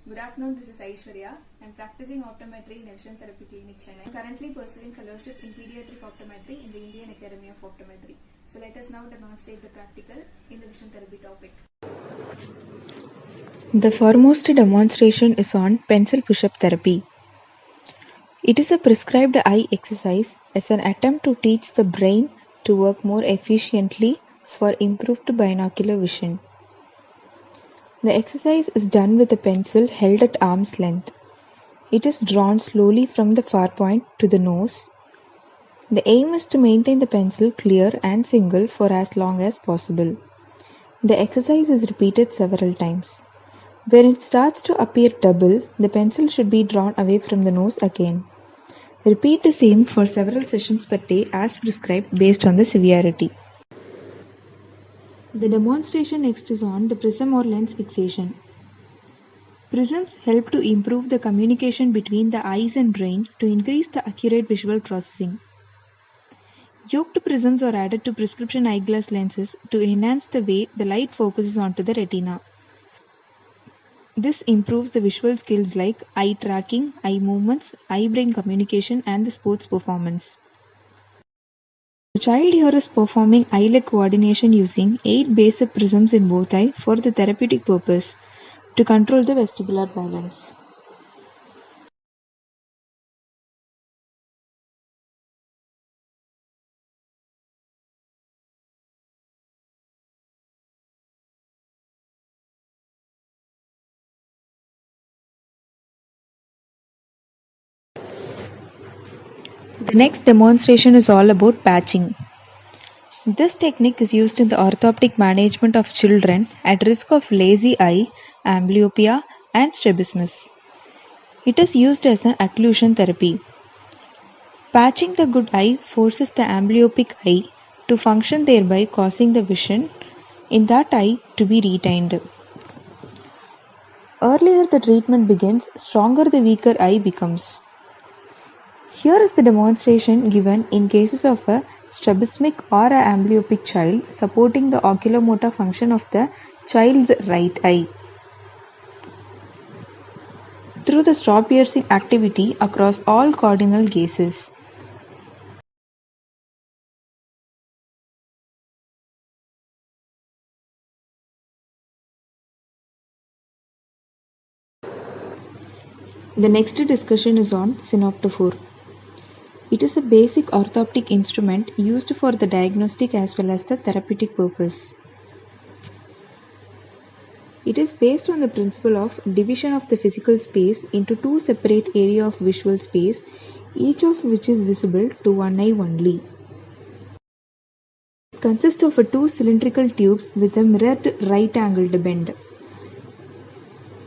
Good afternoon, this is Aishwarya. I am practicing optometry in Vision Therapy Clinic, Chennai. I am currently pursuing fellowship in pediatric optometry in the Indian Academy of Optometry. So let us now demonstrate the practical in the vision therapy topic. The foremost demonstration is on pencil push-up therapy. It is a prescribed eye exercise as an attempt to teach the brain to work more efficiently for improved binocular vision. The exercise is done with a pencil held at arm's length. It is drawn slowly from the far point to the nose. The aim is to maintain the pencil clear and single for as long as possible. The exercise is repeated several times. When it starts to appear double, the pencil should be drawn away from the nose again. Repeat the same for several sessions per day as prescribed based on the severity. The demonstration next is on the prism or lens fixation. Prisms help to improve the communication between the eyes and brain to increase the accurate visual processing. Yoked prisms are added to prescription eyeglass lenses to enhance the way the light focuses onto the retina. This improves the visual skills like eye tracking, eye movements, eye-brain communication, and the sports performance. The child here is performing eye-leg coordination using 8 base prisms in both eyes for the therapeutic purpose to control the vestibular balance. The next demonstration is all about patching. This technique is used in the orthoptic management of children at risk of lazy eye, amblyopia, and strabismus. It is used as an occlusion therapy. Patching the good eye forces the amblyopic eye to function, thereby causing the vision in that eye to be retained. Earlier the treatment begins, stronger the weaker eye becomes. Here is the demonstration given in cases of a strabismic or a amblyopic child supporting the oculomotor function of the child's right eye. Through the straw piercing activity across all cardinal gazes. The next discussion is on synoptophore. It is a basic orthoptic instrument used for the diagnostic as well as the therapeutic purpose. It is based on the principle of division of the physical space into two separate areas of visual space, each of which is visible to one eye only. It consists of two cylindrical tubes with a mirrored right-angled bend.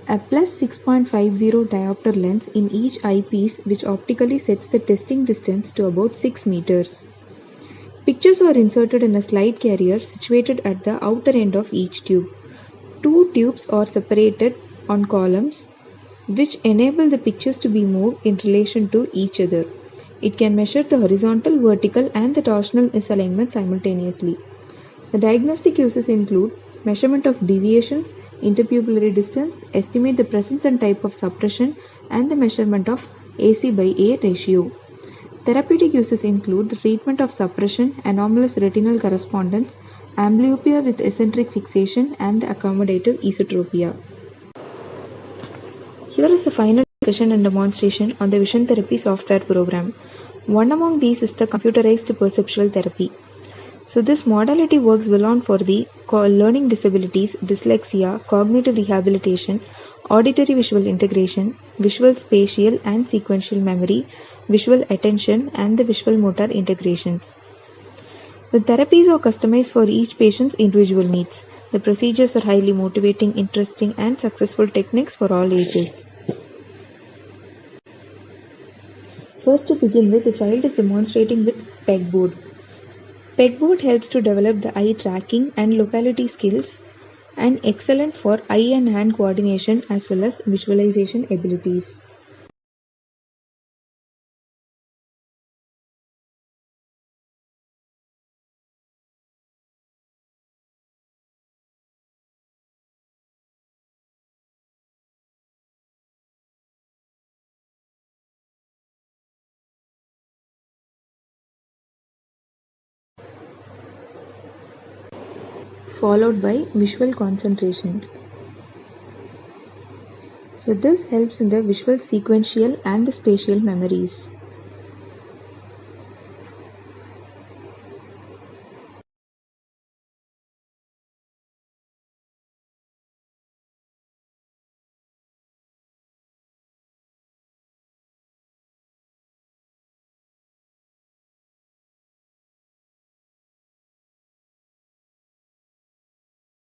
A plus 6.50 diopter lens in each eyepiece which optically sets the testing distance to about 6 meters. Pictures are inserted in a slide carrier situated at the outer end of each tube. Two tubes are separated on columns which enable the pictures to be moved in relation to each other. It can measure the horizontal, vertical, and the torsional misalignment simultaneously. The diagnostic uses include measurement of deviations, interpupillary distance, estimate the presence and type of suppression, and the measurement of AC by A ratio. Therapeutic uses include the treatment of suppression, anomalous retinal correspondence, amblyopia with eccentric fixation, and the accommodative esotropia. Here is the final discussion and demonstration on the vision therapy software program. One among these is the computerized perceptual therapy. So this modality works well on for the learning disabilities, dyslexia, cognitive rehabilitation, auditory visual integration, visual spatial and sequential memory, visual attention, and the visual motor integrations. The therapies are customized for each patient's individual needs. The procedures are highly motivating, interesting, and successful techniques for all ages. First, to begin with, the child is demonstrating with pegboard. Pegboard helps to develop the eye tracking and locality skills and excellent for eye and hand coordination as well as visualization abilities. followed by visual concentration. So this helps in the visual sequential and the spatial memories.